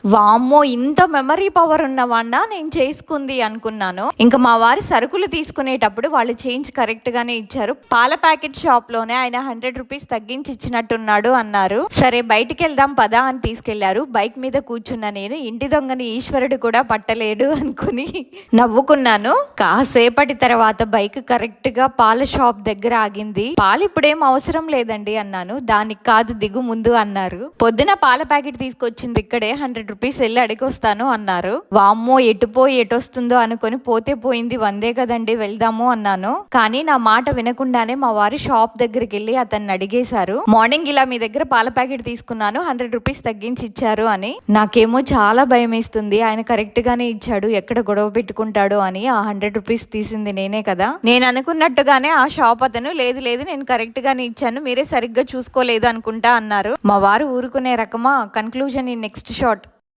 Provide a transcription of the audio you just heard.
వామ్మో! ఇంత memory power ఉన్నవాడినా నేను చేసుకుంది అనుకున్నాను. ఇంక మా వారు సరుకులు తీసుకునేటప్పుడు వాళ్ళు చేంజ్ కరెక్ట్ గానే ఇచ్చారు. పాల ప్యాకెట్ షాప్ లోనే ఆయన ₹100 తగ్గించి ఇచ్చినట్టున్నాడు అన్నారు. సరే బయటికెళ్దాం పదా అని తీసుకెళ్లారు. బైక్ మీద కూర్చున్న నేను ఇంటి దొంగని ఈశ్వరుడు కూడా పట్టలేడు అనుకుని నవ్వుకున్నాను. కాసేపటి తర్వాత బైక్ కరెక్ట్ గా పాల షాప్ దగ్గర ఆగింది. పాలు ఇప్పుడేం అవసరం లేదండి అన్నాను. దానికి కాదు దిగు ముందు అన్నారు. పొద్దున పాల ప్యాకెట్ తీసుకొచ్చింది ఇక్కడే ₹100 వెళ్ళి అడిగొస్తాను అన్నారు. వామ్మో ఎటుపోయి ఎటొస్తుందో అనుకుని పోతే పోయింది 100 కదండి వెళ్దాము అన్నాను. కానీ నా మాట వినకుండానే మా వారి షాప్ దగ్గరికి వెళ్ళి అతన్ని అడిగేశారు. మార్నింగ్ ఇలా మీ దగ్గర పాల ప్యాకెట్ తీసుకున్నాను ₹100 తగ్గించి ఇచ్చారు అని. నాకేమో చాలా భయం వేస్తుంది. ఆయన కరెక్ట్ గానే ఇచ్చాడు, ఎక్కడ గొడవ పెట్టుకుంటాడో అని. ఆ ₹100 తీసింది నేనే కదా. నేను అనుకున్నట్టుగానే ఆ షాప్ అతను లేదు లేదు నేను కరెక్ట్ గానే ఇచ్చాను, మీరే సరిగ్గా చూసుకోలేదు అనుకుంటా అన్నారు. మా వారు ఊరుకునే రకమా? కన్క్లూజన్ ఈ నెక్స్ట్ షాట్.